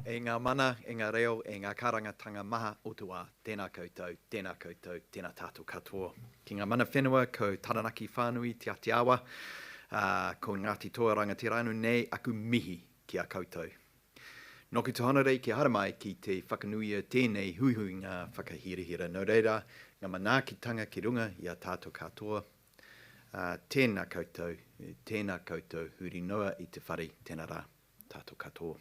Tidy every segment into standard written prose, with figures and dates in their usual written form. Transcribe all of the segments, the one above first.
E ngā mana, e ngā reo, e ngā karangatanga maha otua, tēnā koutou, tēnā tātou katoa. Ki ngā mana whenua, ko Taranaki whānui, te Atiawa, ko Ngāti Toa Rangatiranu, nei aku mihi ki a koutou. Noku tohana rei ki haramai ki te whakanuia tēnei huihui ngā whakahirihira. Nō reira, ngā manaakitanga ki runga i a tātou katoa. Tēnā koutou, huri noa i te whare, tēnā rā, tātou katoa.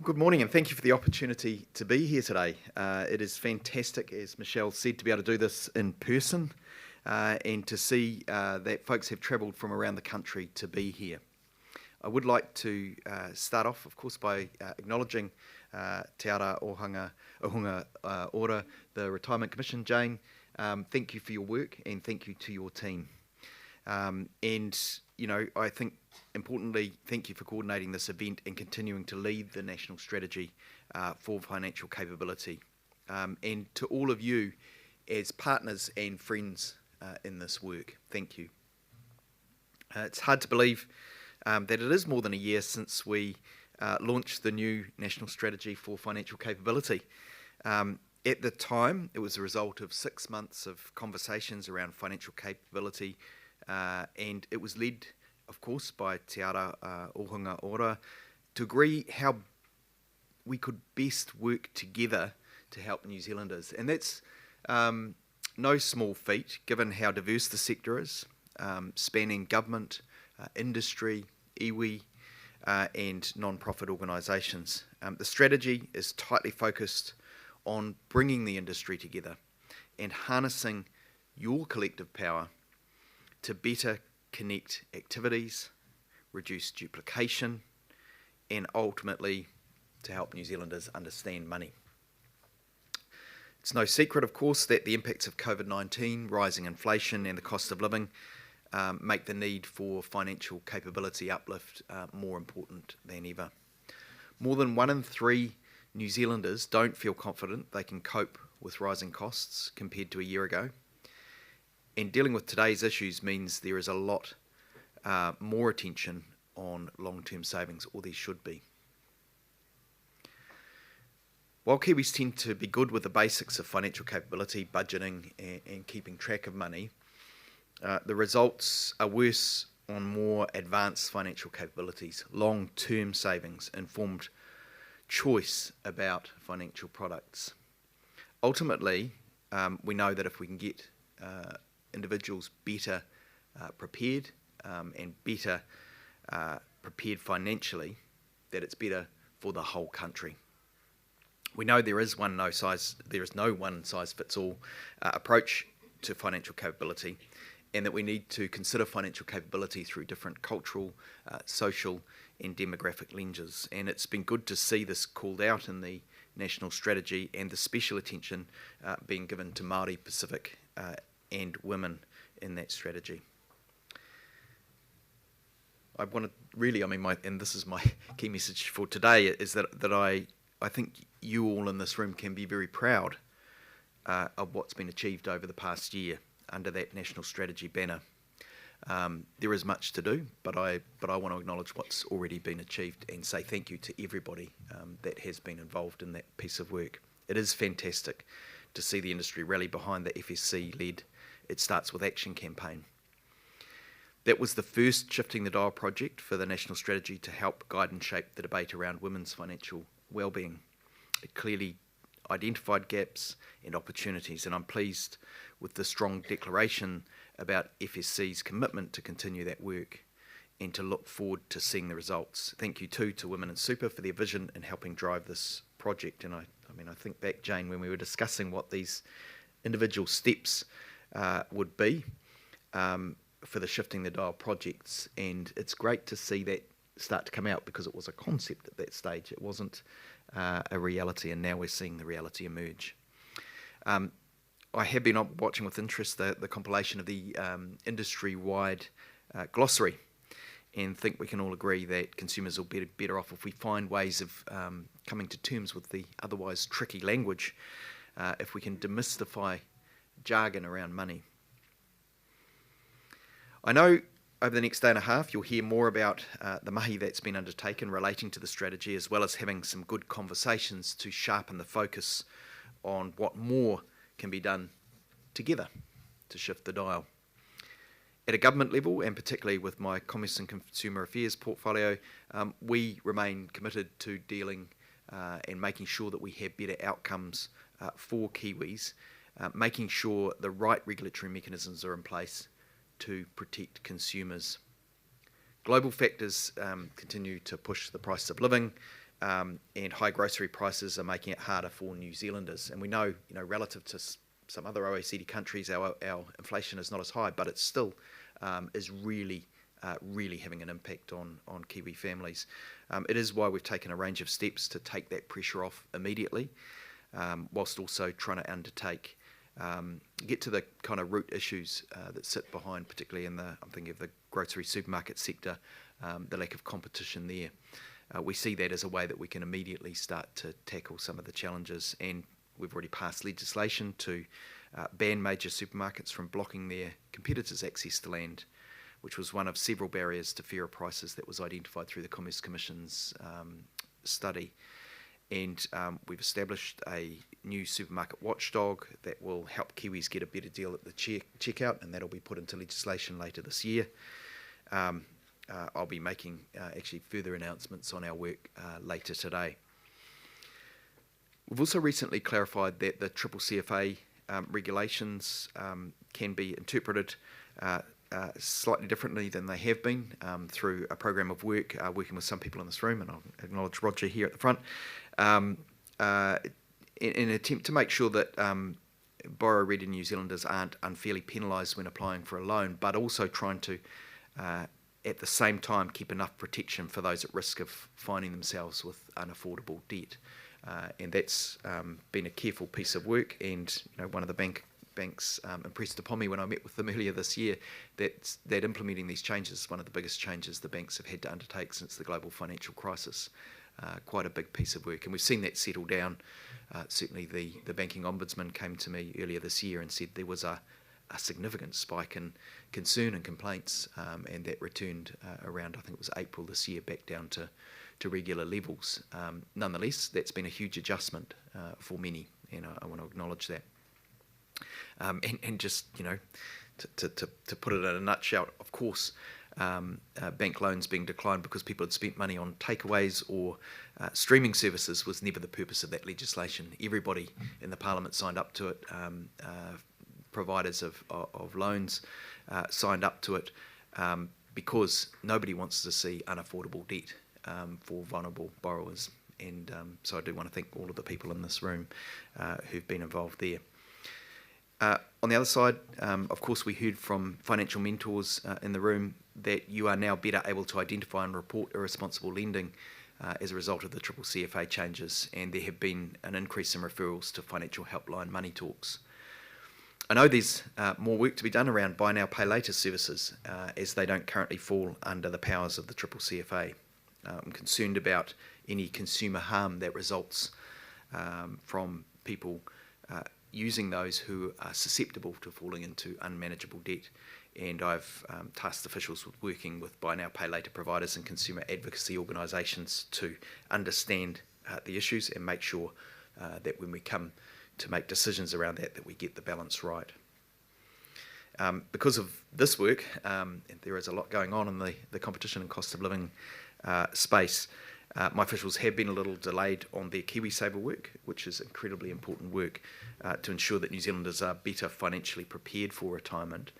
Good morning, and thank you for the opportunity to be here today. It is fantastic, as Michelle said, to be able to do this in person and to see that folks have travelled from around the country to be here. I would like to start off, of course, by acknowledging Te Ara Ohunga Ora, the Retirement Commission. Jane, thank you for your work and thank you to your team. And, you know, I think importantly, thank you for coordinating this event and continuing to lead the national strategy for financial capability. And to all of you as partners and friends in this work, thank you. It's hard to believe that it is more than a year since we launched the new national strategy for financial capability. At the time, it was a result of 6 months of conversations around financial capability, and it was led, of course, by Te Ara Ohunga Ora, to agree how we could best work together to help New Zealanders. And that's no small feat, given how diverse the sector is, spanning government, industry, iwi, and non-profit organisations. The strategy is tightly focused on bringing the industry together and harnessing your collective power to better connect activities, reduce duplication, and ultimately to help New Zealanders understand money. It's no secret, of course, that the impacts of COVID-19, rising inflation and the cost of living make the need for financial capability uplift more important than ever. More than 1 in 3 New Zealanders don't feel confident they can cope with rising costs compared to a year ago. And dealing with today's issues means there is a lot more attention on long-term savings, or there should be. While Kiwis tend to be good with the basics of financial capability, budgeting and keeping track of money, the results are worse on more advanced financial capabilities, long-term savings, informed choice about financial products. Ultimately, we know that if we can get individuals better prepared and better prepared financially, that it's better for the whole country. We know there is no one size fits all approach to financial capability, and that we need to consider financial capability through different cultural, social and demographic lenses. And it's been good to see this called out in the national strategy and the special attention being given to Māori, Pacific and women in that strategy. I want to really, and this is my key message for today, is that I think you all in this room can be very proud of what's been achieved over the past year under that national strategy banner. There is much to do, but I want to acknowledge what's already been achieved and say thank you to everybody that has been involved in that piece of work. It is fantastic to see the industry rally behind the FSC-led It Starts With Action campaign. That was the first Shifting the Dial project for the national strategy to help guide and shape the debate around women's financial wellbeing. It clearly identified gaps and opportunities, and I'm pleased with the strong declaration about FSC's commitment to continue that work and to look forward to seeing the results. Thank you too to Women in Super for their vision in helping drive this project. And I think back, Jane, when we were discussing what these individual steps would be for the Shifting the Dial projects, and it's great to see that start to come out because it was a concept at that stage. It wasn't a reality, and now we're seeing the reality emerge. I have been watching with interest the compilation of the industry-wide glossary, and think we can all agree that consumers will be better off if we find ways of coming to terms with the otherwise tricky language, if we can demystify jargon around money. I know Over the next day and a half, you'll hear more about the mahi that's been undertaken relating to the strategy, as well as having some good conversations to sharpen the focus on what more can be done together to shift the dial. At a government level, and particularly with my Commerce and Consumer Affairs portfolio, we remain committed to dealing and making sure that we have better outcomes for Kiwis, making sure the right regulatory mechanisms are in place to protect consumers. Global factors continue to push the price of living, and high grocery prices are making it harder for New Zealanders. And we know, relative to some other OECD countries, our inflation is not as high, but it still is really having an impact on Kiwi families. It is why we've taken a range of steps to take that pressure off immediately, whilst also trying to undertake get to the kind of root issues that sit behind, particularly I'm thinking of the grocery supermarket sector, the lack of competition there. We see that as a way that we can immediately start to tackle some of the challenges, and we've already passed legislation to ban major supermarkets from blocking their competitors' access to land, which was one of several barriers to fairer prices that was identified through the Commerce Commission's study. And we've established a new supermarket watchdog that will help Kiwis get a better deal at the checkout, and that'll be put into legislation later this year. I'll be making actually further announcements on our work later today. We've also recently clarified that the CCCFA regulations can be interpreted slightly differently than they have been through a program of work, working with some people in this room, and I'll acknowledge Roger here at the front, in an attempt to make sure that borrower-ready New Zealanders aren't unfairly penalised when applying for a loan, but also trying to, at the same time, keep enough protection for those at risk of finding themselves with unaffordable debt. And that's been a careful piece of work, and one of the banks impressed upon me when I met with them earlier this year that implementing these changes is one of the biggest changes the banks have had to undertake since the global financial crisis. Quite a big piece of work, and we've seen that settle down. Certainly the Banking Ombudsman came to me earlier this year and said there was a significant spike in concern and complaints, and that returned around, I think it was April this year, back down to regular levels. Nonetheless, that's been a huge adjustment for many, and I want to acknowledge that. And just, to put it in a nutshell, of course, bank loans being declined because people had spent money on takeaways or streaming services was never the purpose of that legislation. Everybody in the Parliament signed up to it. Providers of loans signed up to it because nobody wants to see unaffordable debt for vulnerable borrowers. And so I do want to thank all of the people in this room who've been involved there. On the other side, of course, we heard from financial mentors in the room that you are now better able to identify and report irresponsible lending as a result of the CCCFA changes, and there have been an increase in referrals to financial helpline money talks. I know there's more work to be done around buy now, pay later services, as they don't currently fall under the powers of the CCCFA. I'm concerned about any consumer harm that results from people using those who are susceptible to falling into unmanageable debt. And I've tasked officials with working with buy now, pay later providers and consumer advocacy organisations to understand the issues and make sure that when we come to make decisions around that we get the balance right. Because of this work, and there is a lot going on in the competition and cost of living space, my officials have been a little delayed on their KiwiSaver work, which is incredibly important work to ensure that New Zealanders are better financially prepared for retirement.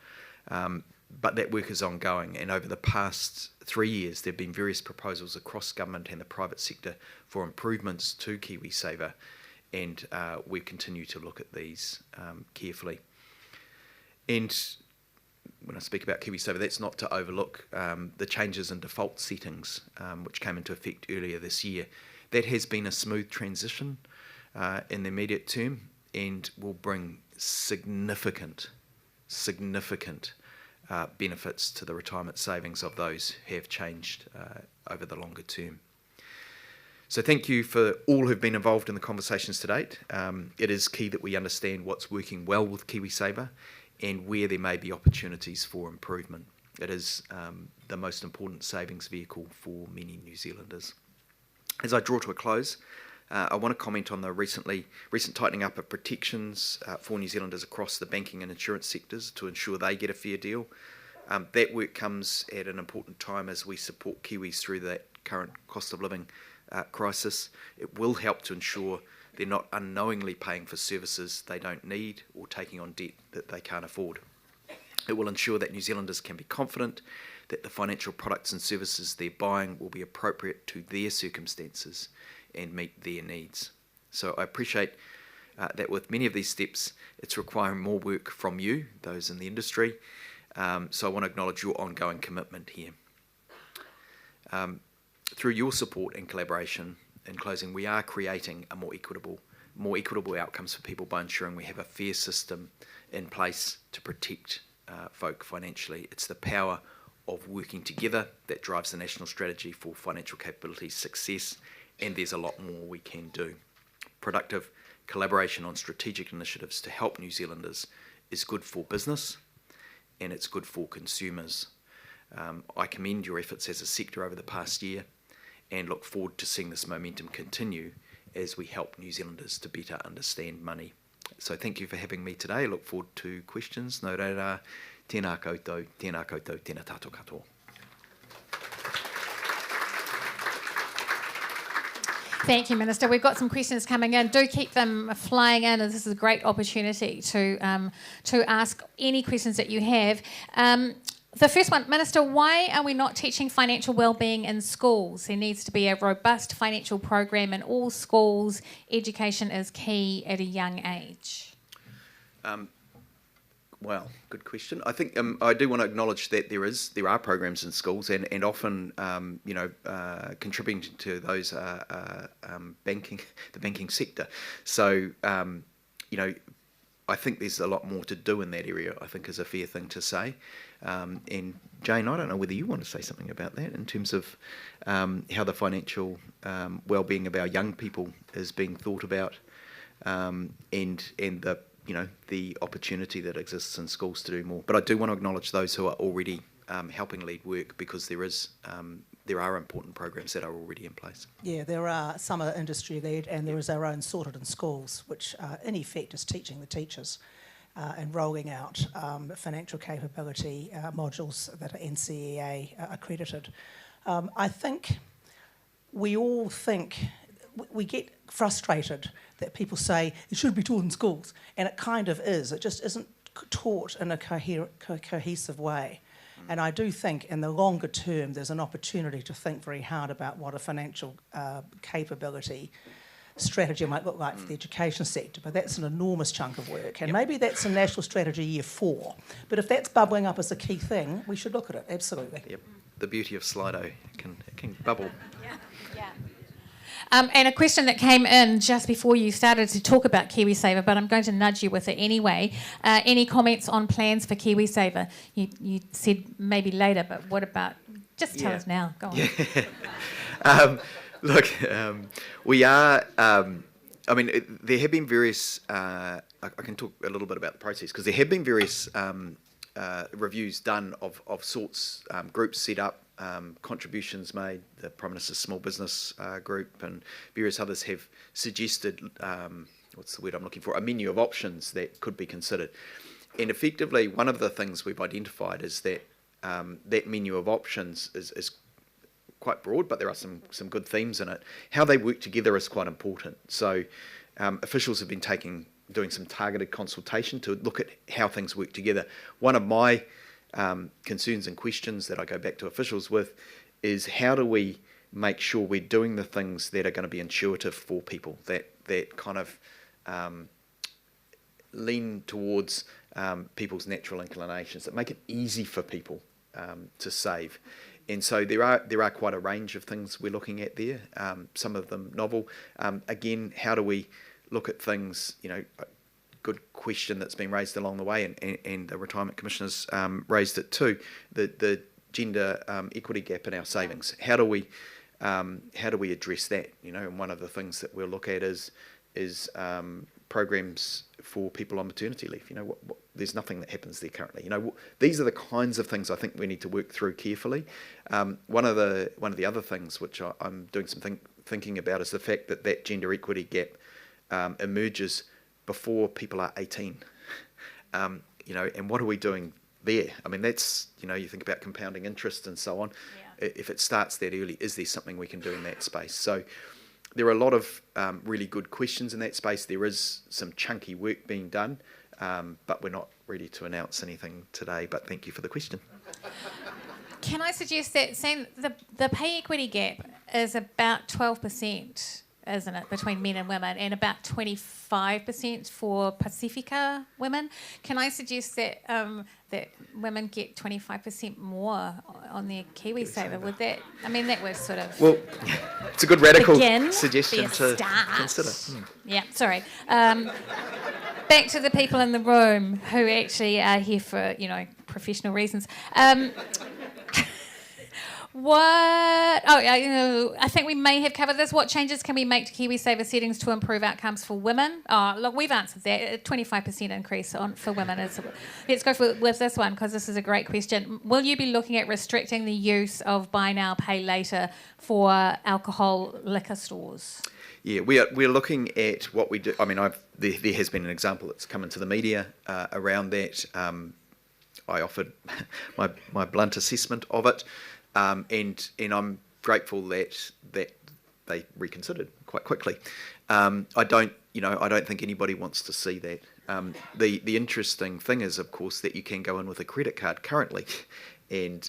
But that work is ongoing, and over the past 3 years there have been various proposals across government and the private sector for improvements to KiwiSaver, and we continue to look at these carefully. And when I speak about KiwiSaver, that's not to overlook the changes in default settings which came into effect earlier this year. That has been a smooth transition in the immediate term and will bring significant benefits to the retirement savings of those who have changed over the longer term. So thank you for all who've been involved in the conversations to date. It is key that we understand what's working well with KiwiSaver and where there may be opportunities for improvement. It is the most important savings vehicle for many New Zealanders. As I draw to a close, I want to comment on the recent tightening up of protections for New Zealanders across the banking and insurance sectors to ensure they get a fair deal. That work comes at an important time as we support Kiwis through that current cost of living crisis. It will help to ensure they're not unknowingly paying for services they don't need or taking on debt that they can't afford. It will ensure that New Zealanders can be confident that the financial products and services they're buying will be appropriate to their circumstances and meet their needs. So I appreciate that with many of these steps, it's requiring more work from you, those in the industry. So I want to acknowledge your ongoing commitment here. Through your support and collaboration, in closing, we are creating a more equitable outcomes for people by ensuring we have a fair system in place to protect folk financially. It's the power of working together that drives the national strategy for financial capability success, and there's a lot more we can do. Productive collaboration on strategic initiatives to help New Zealanders is good for business and it's good for consumers. I commend your efforts as a sector over the past year and look forward to seeing this momentum continue as we help New Zealanders to better understand money. So thank you for having me today. I look forward to questions. Nō reira, tēnā koutou, tēnā tātou katoa. Thank you, Minister. We've got some questions coming in. Do keep them flying in, as this is a great opportunity to ask any questions that you have. The first one, Minister, why are we not teaching financial wellbeing in schools? There needs to be a robust financial program in all schools. Education is key at a young age. Well, good question. I think I do want to acknowledge that there are programs in schools and often contributing to those the banking sector. So I think there's a lot more to do in that area, I think is a fair thing to say. And Jane, I don't know whether you want to say something about that in terms of how the financial well-being of our young people is being thought about, and the opportunity that exists in schools to do more. But I do want to acknowledge those who are already helping lead work, because there are important programs that are already in place. Yeah, there are some are industry-led, and there is our own Sorted in Schools, which in effect is teaching the teachers and rolling out financial capability modules that are NCEA accredited. I think we get frustrated that people say it should be taught in schools, and it kind of is. It just isn't taught in a cohesive way. And I do think in the longer term there's an opportunity to think very hard about what a financial capability strategy might look like for the education sector, but that's an enormous chunk of work, and maybe that's in National Strategy Year 4. But if that's bubbling up as a key thing, we should look at it, absolutely. Yep. The beauty of Slido, it can bubble. Yeah. And a question that came in just before you started to talk about KiwiSaver, but I'm going to nudge you with it anyway. Any comments on plans for KiwiSaver? You said maybe later, but what about, just tell us now, go on. Yeah. Look, we are, there have been various, I can talk a little bit about the process, because there have been various reviews done of sorts, groups set up, contributions made. The Prime Minister's Small Business Group and various others have suggested, what's the word I'm looking for, a menu of options that could be considered. And effectively, one of the things we've identified is that that menu of options is quite broad, but there are some good themes in it. How they work together is quite important. So officials have been doing some targeted consultation to look at how things work together. One of my concerns and questions that I go back to officials with is, how do we make sure we're doing the things that are going to be intuitive for people, that kind of lean towards people's natural inclinations, that make it easy for people to save. And so there are quite a range of things we're looking at there, some of them novel. Again, how do we look at things, a good question that's been raised along the way, and the Retirement Commissioner's raised it too, the gender equity gap in our savings. How do we address that? And one of the things that we'll look at is programs for people on maternity leave. You know, there's nothing that happens there currently. You know, these are the kinds of things I think we need to work through carefully. One of the other things which I'm doing some thinking about is the fact that gender equity gap emerges before people are 18. You know, and what are we doing there? I mean, that's, you know, you think about compounding interest and so on. Yeah. If it starts that early, is there something we can do in that space? So there are a lot of really good questions in that space. There is some chunky work being done, but we're not ready to announce anything today. But thank you for the question. Can I suggest that, Sam, the pay equity gap is about 12%, isn't it, between men and women, and about 25% for Pacifica women? Can I suggest that that women get 25% more on their KiwiSaver? Would that? I mean, that was sort of. Well, it's a good radical begin, suggestion to consider. Yeah, sorry. Back to the people in the room who actually are here for, you know, professional reasons. I think we may have covered this. What changes can we make to KiwiSaver settings to improve outcomes for women? Oh, look, we've answered that. A 25% increase for women. Let's go with this one, because this is a great question. Will you be looking at restricting the use of buy now, pay later for alcohol liquor stores? Yeah, we're looking at what we do. I mean, there has been an example that's come into the media around that. I offered my blunt assessment of it. And I'm grateful that they reconsidered quite quickly. I don't think anybody wants to see that. The interesting thing is, of course, that you can go in with a credit card currently and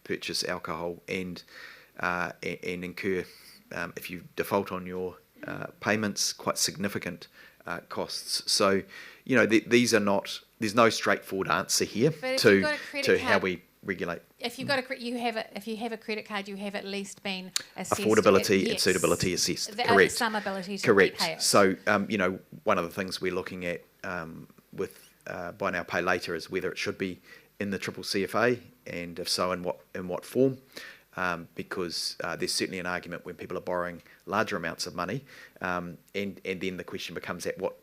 purchase alcohol and incur, if you default on your payments, quite significant costs. So, you know, these are not. There's no straightforward answer here to how we regulate. If you've got if you have a credit card, you have at least been assessed. Affordability and suitability assessed. Correct. Some ability to Correct. repay it. So, you know, one of the things we're looking at with buy now, pay later is whether it should be in the CCCFA, and if so, in what form. Because there's certainly an argument when people are borrowing larger amounts of money, and then the question becomes at what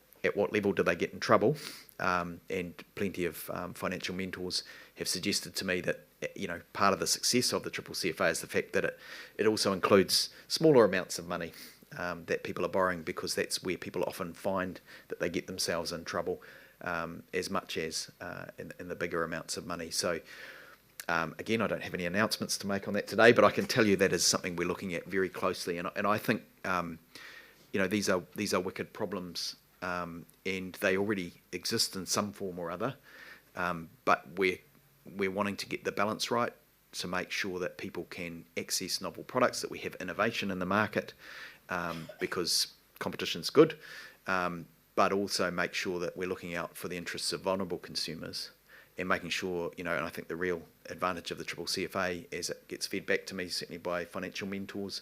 level do they get in trouble? And plenty of financial mentors have suggested to me that, you know, part of the success of the CCCFA is the fact that it also includes smaller amounts of money that people are borrowing, because that's where people often find that they get themselves in trouble as much as in the bigger amounts of money. So again, I don't have any announcements to make on that today, but I can tell you that is something we're looking at very closely, and I think you know, these are wicked problems. And they already exist in some form or other, but we're wanting to get the balance right to make sure that people can access novel products, that we have innovation in the market, because competition's good, but also make sure that we're looking out for the interests of vulnerable consumers and making sure, you know, and I think the real advantage of the CCCFA, as it gets fed back to me, certainly by financial mentors,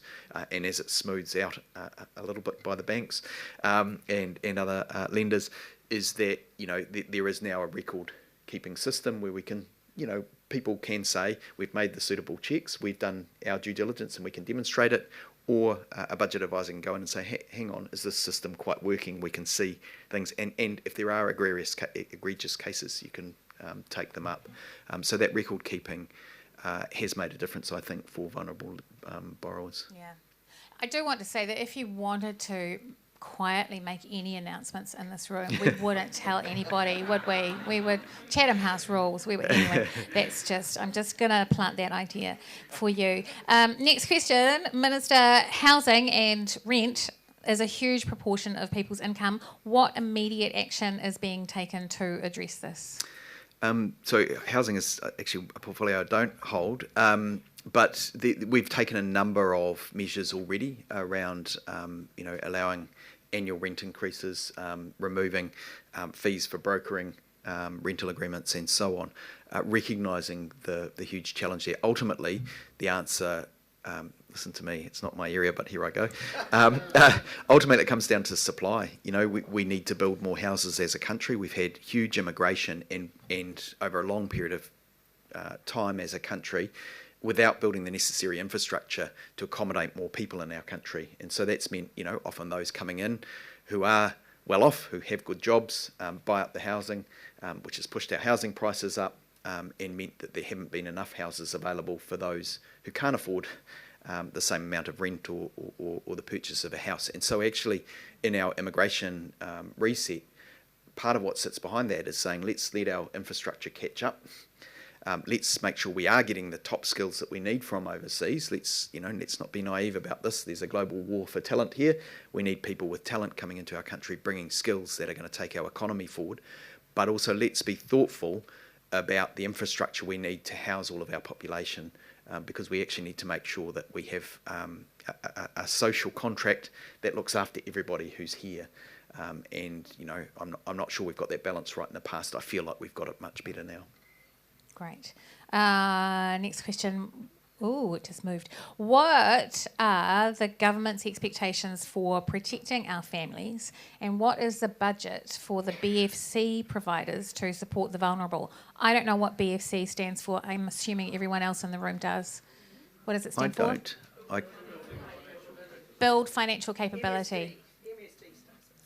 and as it smooths out a little bit by the banks and other lenders, is that, you know, there is now a record-keeping system where we can, you know, people can say, we've made the suitable checks, we've done our due diligence and we can demonstrate it, or a budget advisor can go in and say, hang on, is this system quite working? We can see things, and if there are egregious cases, you can take them up. So that record keeping has made a difference, I think, for vulnerable borrowers. Yeah. I do want to say that if you wanted to quietly make any announcements in this room, we wouldn't tell anybody, would we? We would, Chatham House rules. We would, anyway. I'm just going to plant that idea for you. Next question, Minister. Housing and rent is a huge proportion of people's income. What immediate action is being taken to address this? So housing is actually a portfolio I don't hold, but we've taken a number of measures already around, you know, allowing annual rent increases, removing fees for brokering rental agreements, and so on, recognising the huge challenge there. Ultimately, the answer. Listen to me, it's not my area, but here I go. Ultimately, it comes down to supply. You know, we need to build more houses as a country. We've had huge immigration and over a long period of time as a country, without building the necessary infrastructure to accommodate more people in our country. And so that's meant, you know, often those coming in who are well off, who have good jobs, buy up the housing, which has pushed our housing prices up, and meant that there haven't been enough houses available for those who can't afford the same amount of rent or the purchase of a house. And so actually in our immigration reset, part of what sits behind that is saying, let's let our infrastructure catch up. Let's make sure we are getting the top skills that we need from overseas. Let's not be naive about this. There's a global war for talent here. We need people with talent coming into our country, bringing skills that are going to take our economy forward. But also let's be thoughtful about the infrastructure we need to house all of our population, because we actually need to make sure that we have a social contract that looks after everybody who's here. And I'm not sure we've got that balance right in the past. I feel like we've got it much better now. Great. Next question. Oh, it just moved. What are the government's expectations for protecting our families, and what is the budget for the BFC providers to support the vulnerable? I don't know what BFC stands for. I'm assuming everyone else in the room does. What does it stand for? I don't. Build financial capability.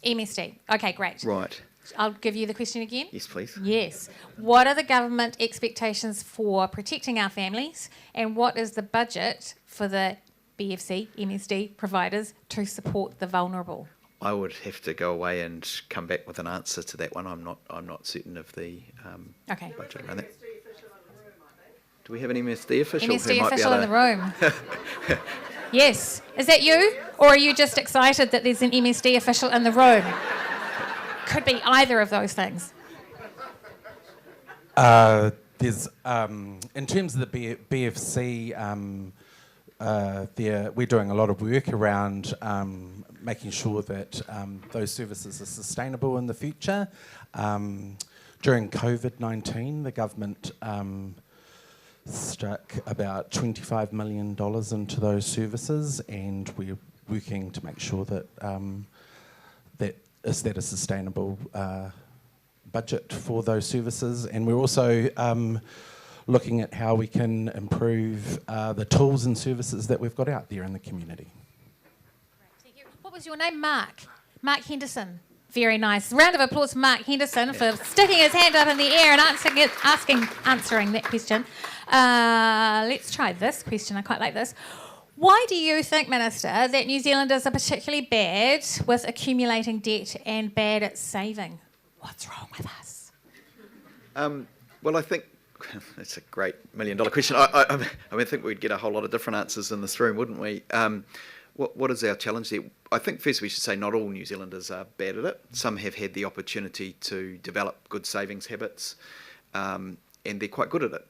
MSD. Okay, great. Right. I'll give you the question again. Yes, please. Yes. What are the government expectations for protecting our families, and what is the budget for the BFC, MSD providers to support the vulnerable? I would have to go away and come back with an answer to that one. I'm not certain of the Okay. budget around that. Do we have an MSD official? MSD official in the room. Yes. Is that you, or are you just excited that there's an MSD official in the room? Could be either of those things. There's in terms of the BFC, we're doing a lot of work around making sure that those services are sustainable in the future. During COVID-19, the government stuck about $25 million into those services, and we're working to make sure that is that a sustainable budget for those services. And we're also looking at how we can improve the tools and services that we've got out there in the community. Thank you. What was your name? Mark. Mark Henderson. Very nice. Round of applause for Mark Henderson for sticking his hand up in the air and answering that question. Let's try this question. I quite like this. Why do you think, Minister, that New Zealanders are particularly bad with accumulating debt and bad at saving? What's wrong with us? Well, I think that's a great $1 million question. I think we'd get a whole lot of different answers in this room, wouldn't we? What is our challenge there? I think first we should say not all New Zealanders are bad at it. Some have had the opportunity to develop good savings habits, and they're quite good at it.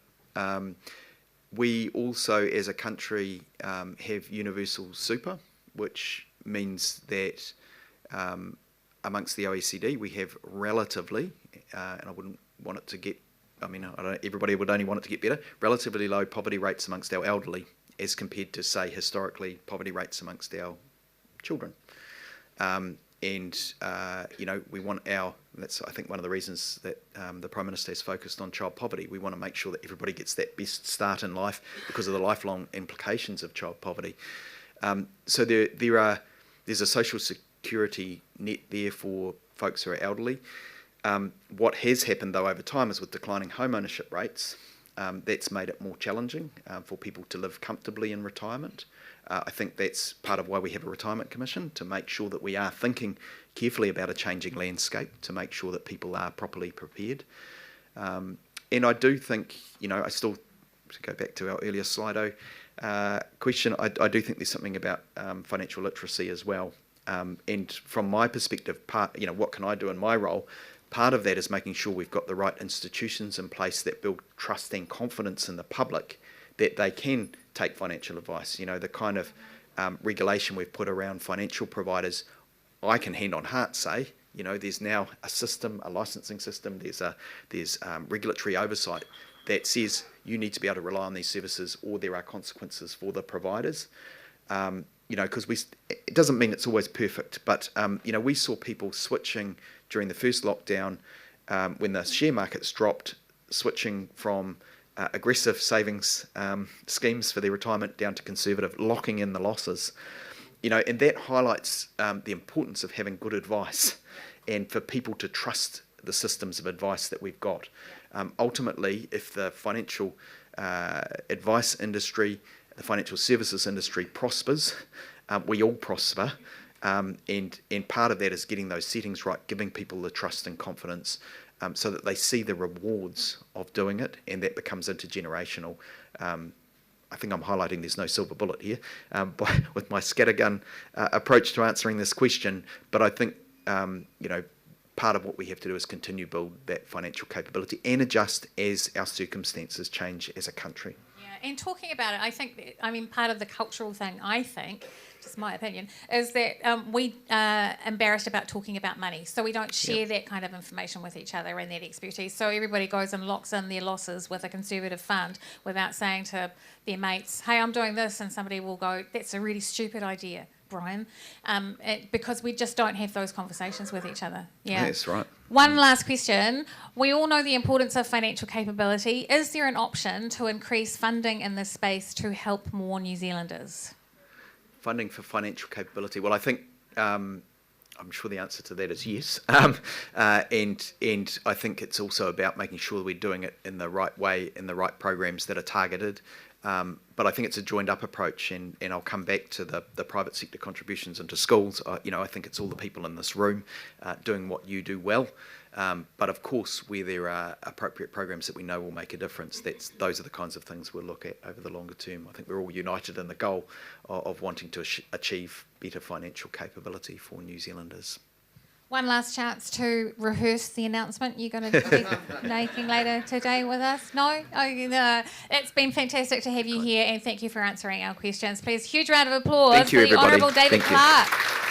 We also, as a country, have universal super, which means that amongst the OECD, we have relatively, and I wouldn't want it to get, everybody would only want it to get better, relatively low poverty rates amongst our elderly, as compared to, say, historically, poverty rates amongst our children. We want that's I think one of the reasons that the Prime Minister has focused on child poverty. We want to make sure that everybody gets that best start in life because of the lifelong implications of child poverty. So there's a social security net there for folks who are elderly. What has happened though over time is with declining home ownership rates, that's made it more challenging for people to live comfortably in retirement. I think that's part of why we have a retirement commission, to make sure that we are thinking carefully about a changing landscape, to make sure that people are properly prepared. And I do think, I still, to go back to our earlier Slido question, I do think there's something about financial literacy as well. And from my perspective, what can I do in my role? Part of that is making sure we've got the right institutions in place that build trust and confidence in the public that they can take financial advice. The kind of regulation we've put around financial providers, I can hand on heart say, there's now a system, a licensing system, there's regulatory oversight that says you need to be able to rely on these services or there are consequences for the providers. Because it doesn't mean it's always perfect, but we saw people switching during the first lockdown when the share markets dropped, switching from aggressive savings schemes for their retirement down to conservative, locking in the losses. And that highlights the importance of having good advice and for people to trust the systems of advice that we've got. Ultimately, if the financial advice industry, the financial services industry prospers, we all prosper, and part of that is getting those settings right, giving people the trust and confidence, so that they see the rewards of doing it, and that becomes intergenerational. I think I'm highlighting there's no silver bullet here with my scattergun approach to answering this question, but I think part of what we have to do is continue to build that financial capability and adjust as our circumstances change as a country. Yeah, and talking about it, I think, part of the cultural thing, I think, just my opinion, is that we are embarrassed about talking about money. So we don't share that kind of information with each other and that expertise. So everybody goes and locks in their losses with a conservative fund without saying to their mates, hey, I'm doing this, and somebody will go, that's a really stupid idea, Brian, because we just don't have those conversations with each other. Yeah, that's right. One last question. We all know the importance of financial capability. Is there an option to increase funding in this space to help more New Zealanders? Funding for financial capability. Well, I think I'm sure the answer to that is yes, and I think it's also about making sure that we're doing it in the right way, in the right programs that are targeted. But I think it's a joined-up approach, and I'll come back to the private sector contributions into schools. I think it's all the people in this room doing what you do well. But of course, where there are appropriate programs that we know will make a difference, those are the kinds of things we'll look at over the longer term. I think we're all united in the goal of wanting to achieve better financial capability for New Zealanders. One last chance to rehearse the announcement you're going to be making later today with us. No? It's been fantastic to have you here, and thank you for answering our questions. Please, huge round of applause Thank you, for the everybody. Honourable David Thank you. Clark.